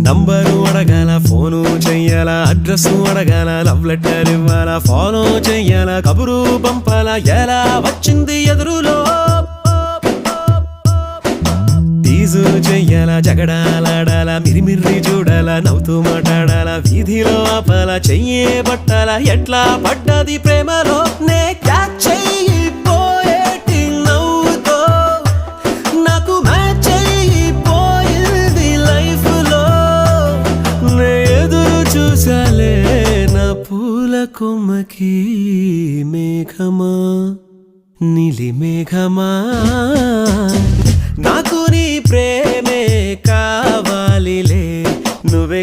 number అడగాల, phone చెయ్యాల, address అడగాల, లవ్ లెటర్ ఇవ్వాల, ఫాలో చెయ్యాల, కబురు పంపాల, ఎలా వచ్చింది ఎదురులో టీజు చెయ్యాల, జగడాలాడాల, మిరిమిర్రి చూడాల, నవ్వుతూ మాట్లాడాల, వీధిలో ఆపాల, చెయ్యే పట్టాల, ఎట్లా పడ్డది ప్రేమలో నే క్యాచ్ చెయ్యిపోయేటి నవ్వుతో నాకు మ్యాచ్ అయిపోయింది లైఫ్ లో నే ఎదురు చూసాలే నా పూల కొమ్మకి మేఘమా నీలి మేఘమా నాకు నీ ప్రేమే కావాలిలే నువ్వే